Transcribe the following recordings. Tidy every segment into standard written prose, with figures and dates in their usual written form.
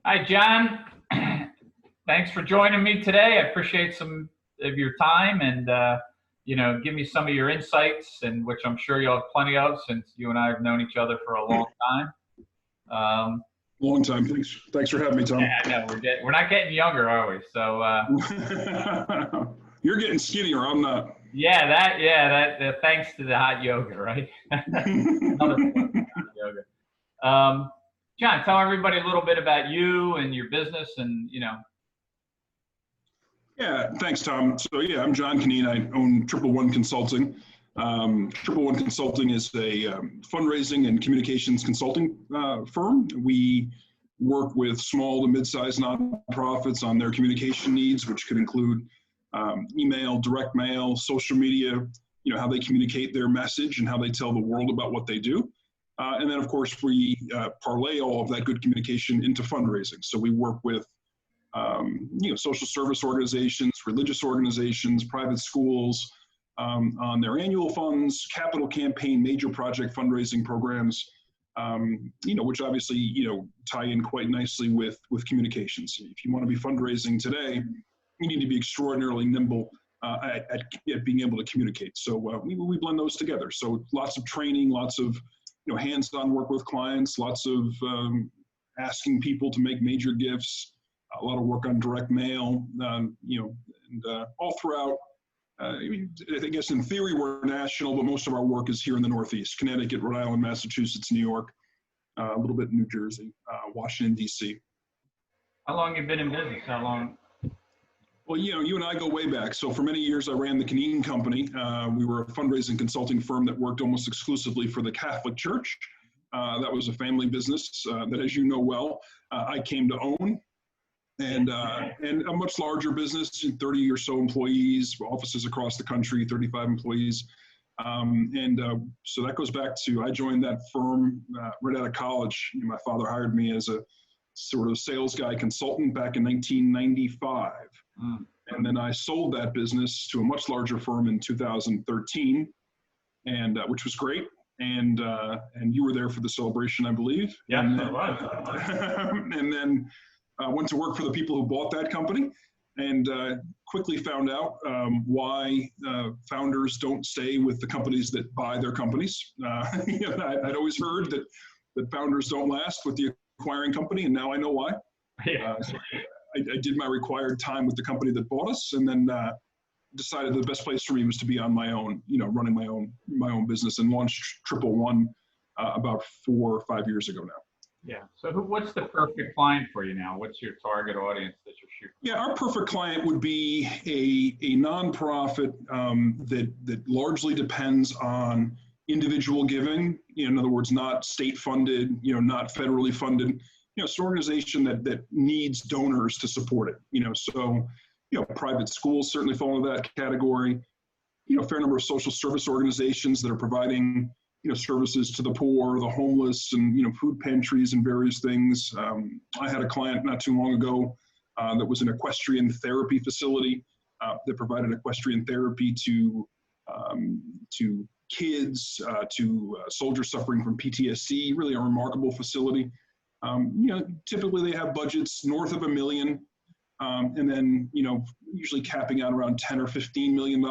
Hi, John. Thanks for joining me today. I appreciate some of your time and give me some of your insights, and which I'm sure you'll have plenty of since you and I have known each other for a long time. Um, Long time. Thanks for having me, yeah, Tom. I know we're not getting younger, are we? So You're getting skinnier. I'm not. that thanks to the hot yoga, right? Another form of hot yoga. John, tell everybody a little bit about you and your business, and Yeah, thanks, Tom. So yeah, I'm John Cunneen. I own Triple One Consulting. Triple One Consulting is a fundraising and communications consulting firm. We work with small to mid-sized nonprofits on their communication needs, which could include email, direct mail, social media, how they communicate their message and how they tell the world about what they do. And then, of course, we parlay all of that good communication into fundraising. So we work with social service organizations, religious organizations, private schools on their annual funds, capital campaign, major project fundraising programs, which obviously, tie in quite nicely with communications. If you want to be fundraising today, you need to be extraordinarily nimble at being able to communicate. So we blend those together. So lots of training, lots of hands-on work with clients, lots of asking people to make major gifts, a lot of work on direct mail, and all throughout. I guess in theory we're national, but most of our work is here in the Northeast: Connecticut, Rhode Island, Massachusetts, New York, a little bit in New Jersey, Washington, D.C. how long you been in business? How long? Well, you and I go way back. So for many years, I ran the Cunneen Company. We were a fundraising consulting firm that worked almost exclusively for the Catholic Church. That was a family business that, as you know well, I came to own. And a much larger business, 30 or so employees, offices across the country, 35 employees. So that goes back to, I joined that firm right out of college. My father hired me as a sort of sales guy consultant back in 1995. And then I sold that business to a much larger firm in 2013, and which was great. And you were there for the celebration, I believe. Yeah, I was. And then went to work for the people who bought that company, and quickly found out why founders don't stay with the companies that buy their companies. I'd always heard that founders don't last with the acquiring company, and now I know why. So I did my required time with the company that bought us, and then decided the best place for me was to be on my own, running my own business, and launched Triple One about 4 or 5 years ago now. Yeah. So what's the perfect client for you now? What's your target audience that you're shooting? Yeah, our perfect client would be a nonprofit that largely depends on individual giving. In other words, not state funded, not federally funded. It's an organization that needs donors to support it. So private schools certainly fall into that category. A fair number of social service organizations that are providing services to the poor, the homeless, and food pantries and various things. I had a client not too long ago that was an equestrian therapy facility that provided equestrian therapy to kids, to soldiers suffering from PTSD. Really a remarkable facility. Typically they have budgets north of $1 million, and then usually capping out around $10 or $15 million.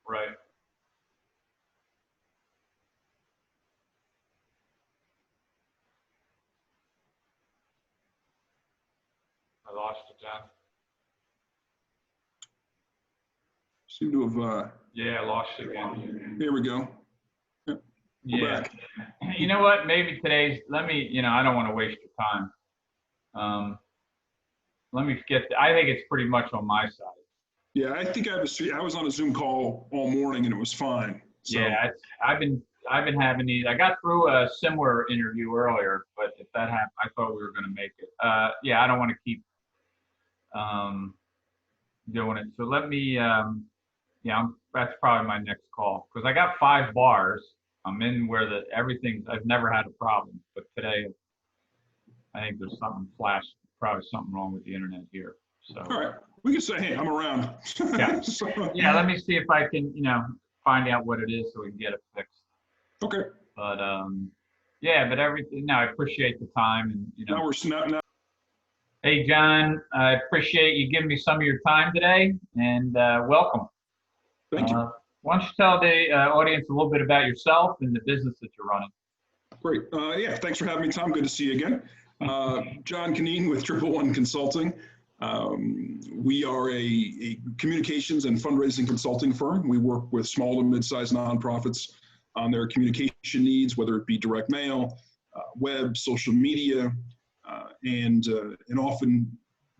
Right. I lost you, John. Seem to have. Yeah, I lost you again. Here we go. Yep. Yeah. Back. You know what? Maybe today's. Let me. I don't want to waste your time. Let me get. I think it's pretty much on my side. Yeah, I think I was on a Zoom call all morning and it was fine. So. Yeah, I've been having these. I got through a similar interview earlier, but if that happened, I thought we were going to make it. Yeah, I don't want to keep doing it. So let me. That's probably my next call, because I got 5 bars. I'm in where everything's. I've never had a problem, but today I think there's something flashed. Probably something wrong with the internet here. So. All right, we can say, hey, I'm around. Yeah. Yeah. Let me see if I can, find out what it is so we can get it fixed. Okay. But Yeah, but everything. No, I appreciate the time, and Now we're now. Hey, John, I appreciate you giving me some of your time today, and welcome. Thank you. Why don't you tell the audience a little bit about yourself and the business that you're running? Great. Yeah, thanks for having me, Tom. Good to see you again. John Cunneen with 111 Consulting. We are a communications and fundraising consulting firm. We work with small to mid-sized nonprofits on their communication needs, whether it be direct mail, web, social media, and often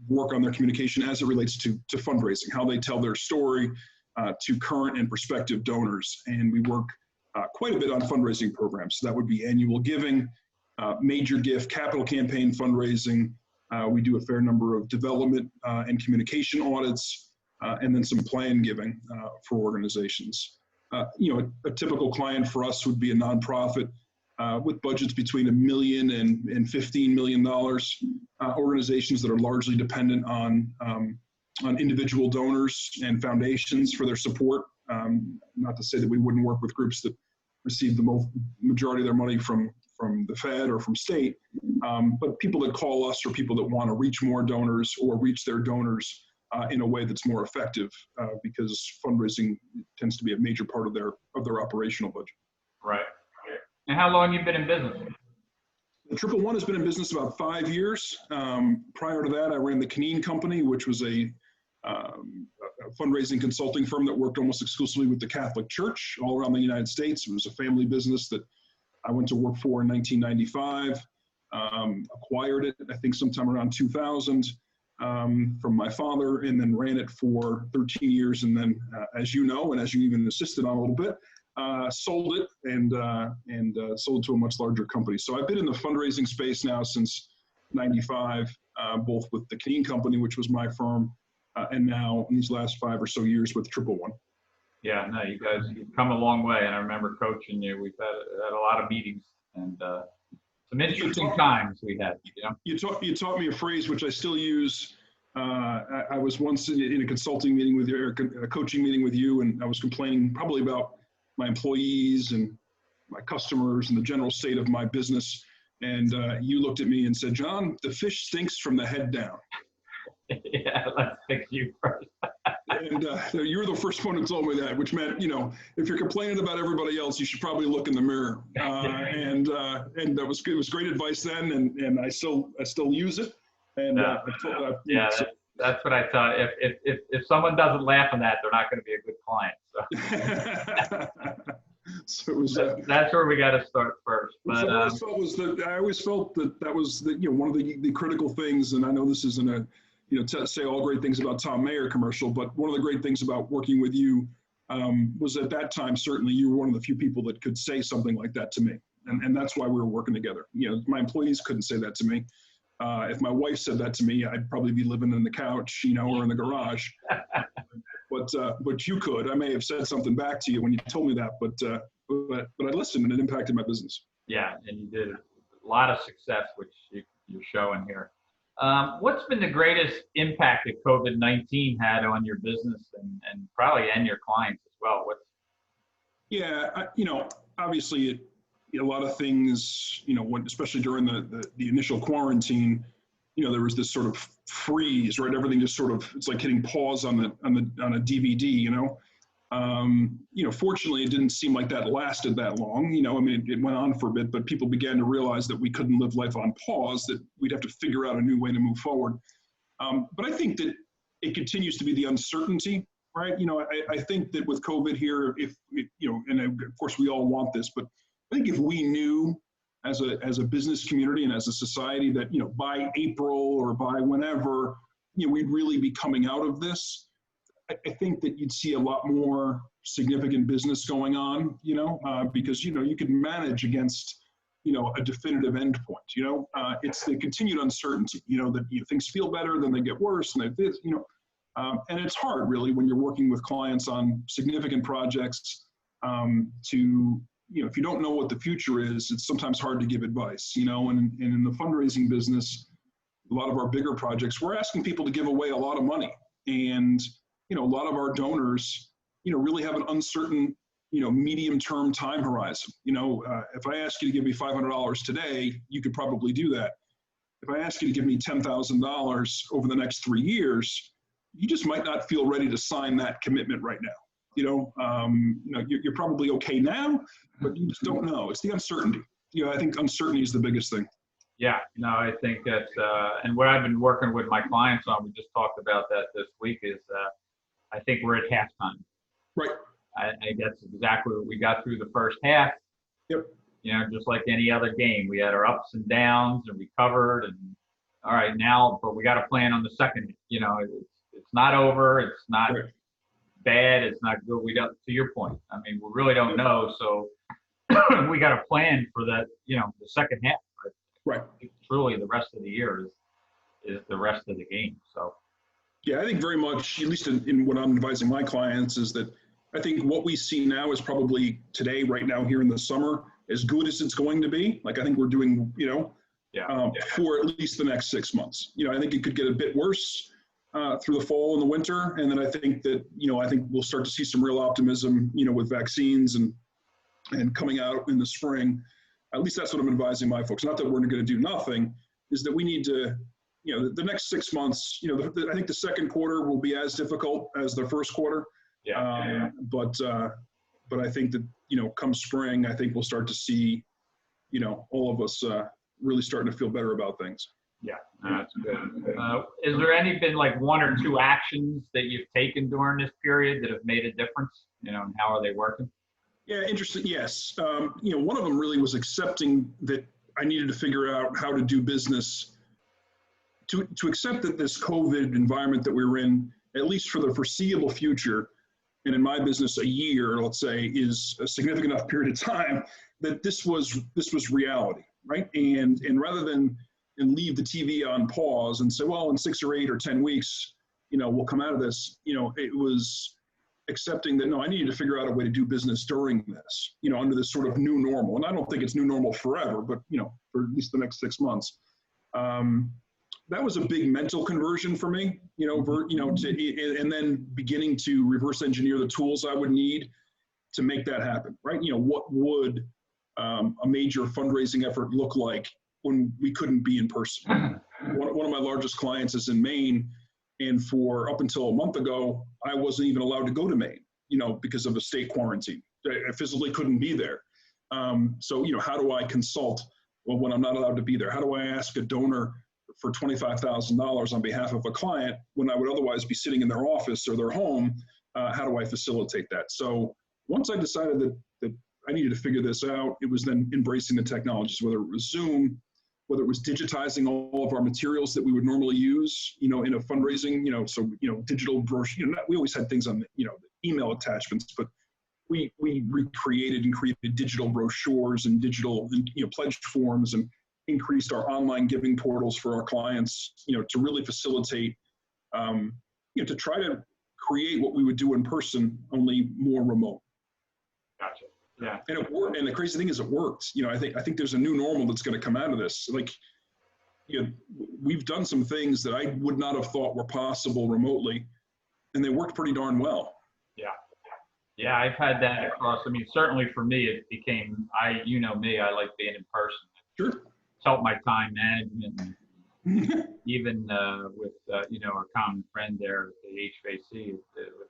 work on their communication as it relates to fundraising, how they tell their story to current and prospective donors. And we work quite a bit on fundraising programs. So that would be annual giving, major gift, capital campaign fundraising. We do a fair number of development and communication audits, and then some plan giving for organizations. A typical client for us would be a nonprofit with budgets between $1 million and $15 million. Organizations that are largely dependent on individual donors and foundations for their support. Not to say that we wouldn't work with groups that receive the majority of their money from the Fed or from state, but people that call us are people that want to reach more donors or reach their donors in a way that's more effective, because fundraising tends to be a major part of their operational budget. Right. And how long have you been in business? The 111 has been in business about 5 years. Prior to that, I ran the Cunneen Company, which was a fundraising consulting firm that worked almost exclusively with the Catholic Church all around the United States. It was a family business that I went to work for in 1995, acquired it, I think sometime around 2000 from my father, and then ran it for 13 years. And then, as you know, and as you even assisted on a little bit, sold it and sold to a much larger company. So I've been in the fundraising space now since 95, both with the Cunneen Company, which was my firm, and now in these last 5 or so years with 111. Yeah, no, you guys, you've come a long way, and I remember coaching you. We've had a lot of meetings and some interesting times we had. You taught me a phrase which I still use. I was once in a consulting meeting with you, or a coaching meeting with you, and I was complaining probably about my employees and my customers and the general state of my business. And you looked at me and said, "John, the fish stinks from the head down." Yeah, let's fix you first. And you were the first one who told me that, which meant, if you're complaining about everybody else, you should probably look in the mirror. And that was good. It was great advice then, and I still use it. And that's what I tell you. If someone doesn't laugh at that, they're not going to be a good client. So, that's where we got to start first. But I always felt that was one of the critical things. And I know this isn't a to say all great things about Tom Mayer commercial, but one of the great things about working with you was at that time, certainly you were one of the few people that could say something like that to me. And that's why we were working together. My employees couldn't say that to me. If my wife said that to me, I'd probably be living in the couch, or in the garage. But you could. I may have said something back to you when you told me that, but I listened, and it impacted my business. Yeah, and you did a lot of success, which you're showing here. What's been the greatest impact that COVID-19 had on your business and probably your clients as well? Obviously a lot of things, especially during the initial quarantine, there was this sort of freeze, right? Everything just sort of, it's like hitting pause on a DVD, fortunately it didn't seem like that lasted that long. It went on for a bit, but people began to realize that we couldn't live life on pause, that we'd have to figure out a new way to move forward. But I think that it continues to be the uncertainty, right? I think that with COVID here, and of course we all want this, but I think if we knew as a business community and as a society that, by April or by whenever, we'd really be coming out of this, I think that you'd see a lot more significant business going on, because, you can manage against, a definitive endpoint, it's the continued uncertainty, that things feel better, then they get worse, and and it's hard really when you're working with clients on significant projects to, if you don't know what the future is, it's sometimes hard to give advice, and in the fundraising business, a lot of our bigger projects, we're asking people to give away a lot of money. And, a lot of our donors, really have an uncertain medium-term time horizon. If I ask you to give me $500 today, you could probably do that. If I ask you to give me $10,000 over the next 3 years, you just might not feel ready to sign that commitment right now. You're probably okay now, but you just don't know. It's the uncertainty. I think uncertainty is the biggest thing. Yeah, no, I think that's, and what I've been working with my clients on, we just talked about that this week, is I think we're at halftime. Right. I that's exactly what we got through the first half. Yep. Just like any other game, we had our ups and downs and we covered, and all right now, but we got to plan on the second. It's not over. It's not Right. bad. It's not good. We don't. To your point, I mean, we really don't know. So we got to plan for that. The second half. Right. Truly, the rest of the year is the rest of the game. So. Yeah, I think very much, at least in what I'm advising my clients, is that I think what we see now is probably today, right now, here in the summer, as good as it's going to be. Like, I think we're doing, for at least the next 6 months. I think it could get a bit worse through the fall and the winter. And then I think that, I think we'll start to see some real optimism, with vaccines and coming out in the spring. At least that's what I'm advising my folks. Not that we're going to do nothing, is that we need to, the next 6 months, I think the second quarter will be as difficult as the first quarter. Yeah. But I think that, come spring, I think we'll start to see, all of us really starting to feel better about things. Yeah, that's good. Is there been like one or two actions that you've taken during this period that have made a difference? And how are they working? Yeah, interesting. Yes. One of them really was accepting that I needed to figure out how to do business, to accept that this COVID environment that we were in, at least for the foreseeable future, and in my business, a year, let's say, is a significant enough period of time that this was reality, right? And rather than leave the TV on pause and say, well, in 6 or 8 or 10 weeks, we'll come out of this. It was accepting that, no, I needed to figure out a way to do business during this, under this sort of new normal. And I don't think it's new normal forever, but, for at least the next 6 months. That was a big mental conversion for me, and then beginning to reverse engineer the tools I would need to make that happen, right? What would a major fundraising effort look like when we couldn't be in person? One of my largest clients is in Maine, and for up until a month ago, I wasn't even allowed to go to Maine, because of a state quarantine. I physically couldn't be there. So, how do I consult when I'm not allowed to be there? How do I ask a donor for $25,000 on behalf of a client when I would otherwise be sitting in their office or their home? How do I facilitate that? So once I decided that I needed to figure this out, it was then embracing the technologies, whether it was Zoom, whether it was digitizing all of our materials that we would normally use, in a fundraising, digital brochure. We always had things on, the email attachments, but we recreated and created digital brochures and digital, pledge forms, and increased our online giving portals for our clients, to really facilitate, to try to create what we would do in person, only more remote. Gotcha. Yeah. And it worked. And the crazy thing is, it worked. I think there's a new normal that's going to come out of this. Like, we've done some things that I would not have thought were possible remotely, and they worked pretty darn well. Yeah. Yeah, I've had that across. I mean, certainly for me, it became, me, I like being in person. Sure. It's helped my time management. And even with, our common friend there at the HVAC with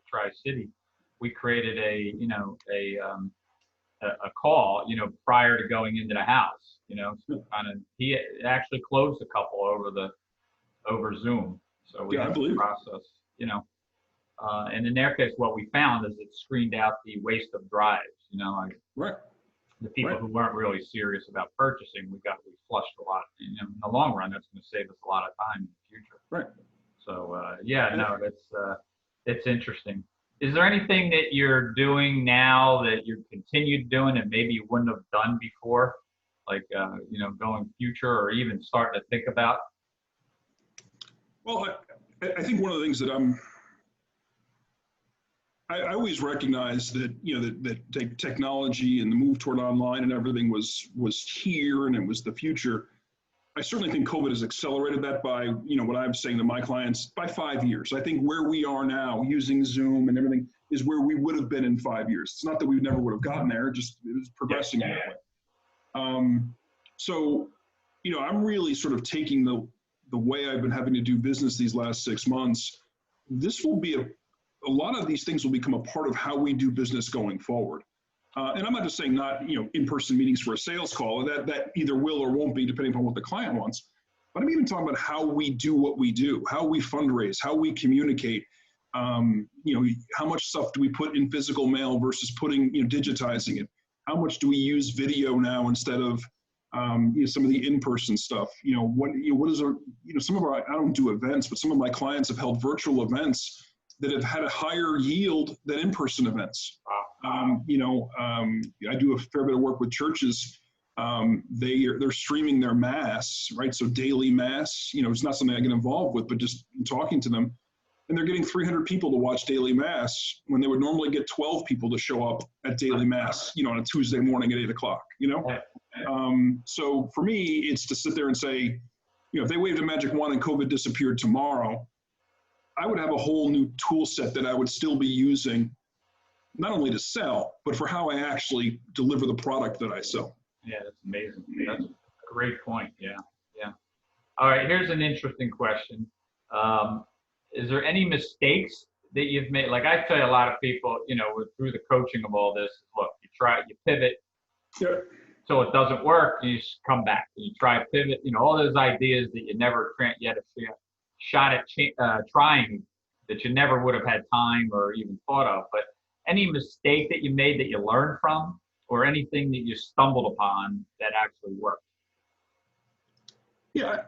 Tri-City, we created a call, prior to going into the house, so he actually closed a couple over Zoom. So we had to process, and in their case, what we found is it screened out the waste of drives, right. The people who weren't really serious about purchasing, we flushed a lot. In the long run, that's going to save us a lot of time in the future. Right. So it's interesting. Is there anything that you're doing now that you've continued doing that maybe you wouldn't have done before, like going future or even starting to think about? Well, I think one of the things that I always recognized that, that technology and the move toward online and everything was here and it was the future. I certainly think COVID has accelerated that by, what I'm saying to my clients, by 5 years. I think where we are now using Zoom and everything, is where we would have been in 5 years. It's not that we never would have gotten there, just it was progressing that way. So, you know, I'm really sort of taking the way I've been having to do business these last 6 months. This will be a lot of these things will become a part of how we do business going forward. And I'm not just saying not, you know, in-person meetings for a sales call, that either will or won't be depending upon what the client wants. But I'm even talking about how we do what we do, how we fundraise, how we communicate. You know, how much stuff do we put in physical mail versus putting, you know, digitizing it? How much do we use video now instead of you know, some of the in-person stuff? You know, what is our, you know, some of our, I don't do events, but some of my clients have held virtual events that have had a higher yield than in-person events. You know, I do a fair bit of work with churches. They're streaming their mass, right? So daily mass, you know, it's not something I get involved with, but just talking to them, and they're getting 300 people to watch daily mass when they would normally get 12 people to show up at daily mass, you know, on a Tuesday morning at 8 o'clock, you know? So for me, it's to sit there and say, you know, if they waved a magic wand and COVID disappeared tomorrow, I would have a whole new tool set that I would still be using, not only to sell, but for how I actually deliver the product that I sell. Yeah, that's amazing. That's a great point. Yeah, yeah. All right, here's an interesting question. Is there any mistakes that you've made? Like I tell a lot of people, you know, through the coaching of all this, look, you pivot, so it doesn't work, you just come back. You try a pivot, you know, all those ideas that you never yet a shot at trying that you never would have had time or even thought of. But any mistake that you made that you learned from, or anything that you stumbled upon that actually worked? Yeah,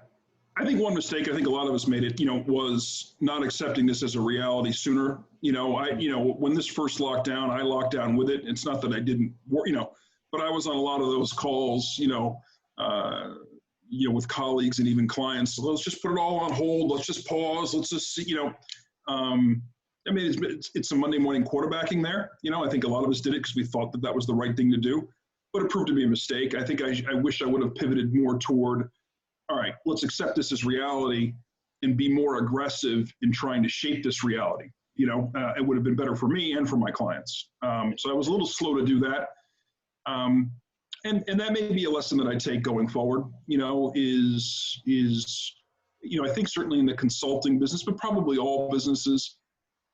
I think one mistake I think a lot of us made it, you know, was not accepting this as a reality sooner. You know, when this first locked down, I locked down with it. It's not that I didn't, you know, but I was on a lot of those calls, you know, with colleagues and even clients. So let's just put it all on hold. Let's just pause. Let's just see, you know. I mean, it's some Monday morning quarterbacking there. You know, I think a lot of us did it because we thought that that was the right thing to do, but it proved to be a mistake. I think I wish I would have pivoted more toward, all right, let's accept this as reality and be more aggressive in trying to shape this reality. You know, it would have been better for me and for my clients. So I was a little slow to do that. And that may be a lesson that I take going forward, you know, is, you know, I think certainly in the consulting business, but probably all businesses,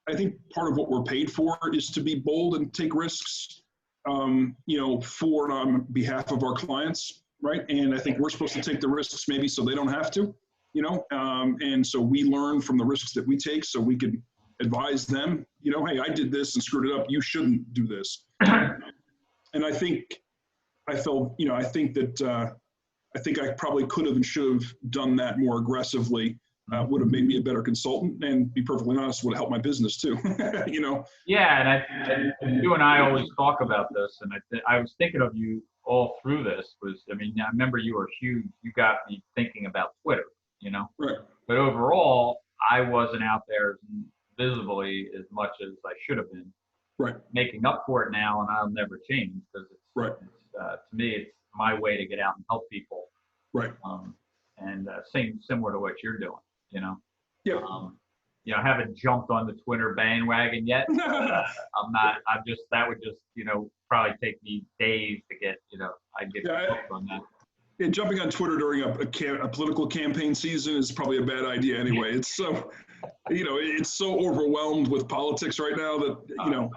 I think part of what we're paid for is to be bold and take risks, you know, for and on behalf of our clients, right? And I think we're supposed to take the risks maybe so they don't have to, you know, and so we learn from the risks that we take so we can advise them, you know, hey, I did this and screwed it up. You shouldn't do this. And I think I felt, you know, I think I probably could have and should have done that more aggressively. Would have made me a better consultant, and be perfectly honest, would have helped my business too. You know. Yeah, and you and I always talk about this, and I was thinking of you all through this. I mean, I remember you were huge. You got me thinking about Twitter, you know. Right. But overall, I wasn't out there visibly as much as I should have been. Right. Making up for it now, and I'll never change because it's to me, it's my way to get out and help people. Right. And similar to what you're doing. You know, yeah. You know, I haven't jumped on the Twitter bandwagon yet. I'm not. That would just, you know, probably take me days to get. You know, I'd get hooked on that. Yeah, jumping on Twitter during a political campaign season is probably a bad idea anyway. It's so, you know, it's so overwhelmed with politics right now that you know,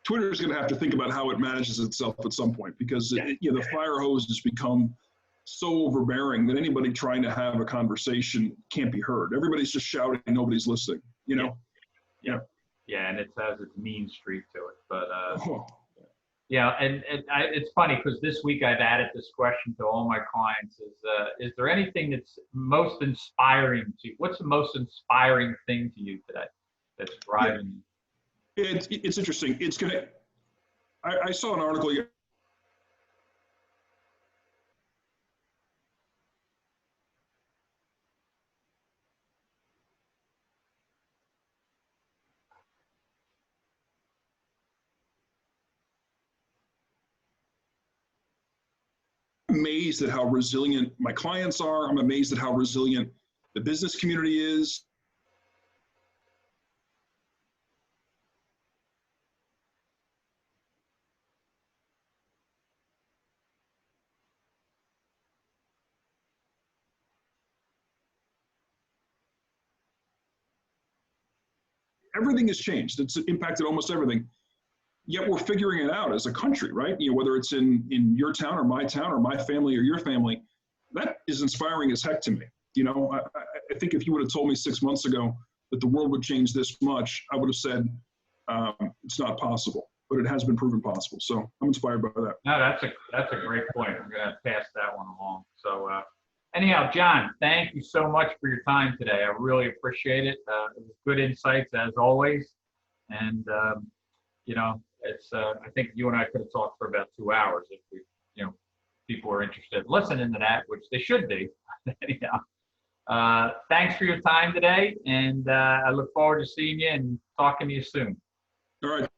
Twitter is going to have to think about how it manages itself at some point because you know, the fire hose has become so overbearing that anybody trying to have a conversation can't be heard. Everybody's just shouting, nobody's listening, you know? Yeah, and it has its mean streak to it. But, yeah, and it's funny because this week I've added this question to all my clients is there anything that's most inspiring to you? What's the most inspiring thing to you today that's driving you? It's interesting. I saw an article amazed at how resilient my clients are. I'm amazed at how resilient the business community is. everything has changed. It's impacted almost everything. Yet we're figuring it out as a country, right? Whether it's in your town or my family or your family, that is inspiring as heck to me. I think if you would have told me 6 months ago that the world would change this much, I would have said it's not possible. But it has been proven possible. So I'm inspired by that. No, that's a great point. I'm going to pass that one along. So anyhow, John, thank you so much for your time today. I really appreciate it. It was good insights as always. And, it's I think you and I could have talked for about 2 hours if people are interested. Listen into that, which they should be. Anyhow, thanks for your time today. And I look forward to seeing you and talking to you soon. All right.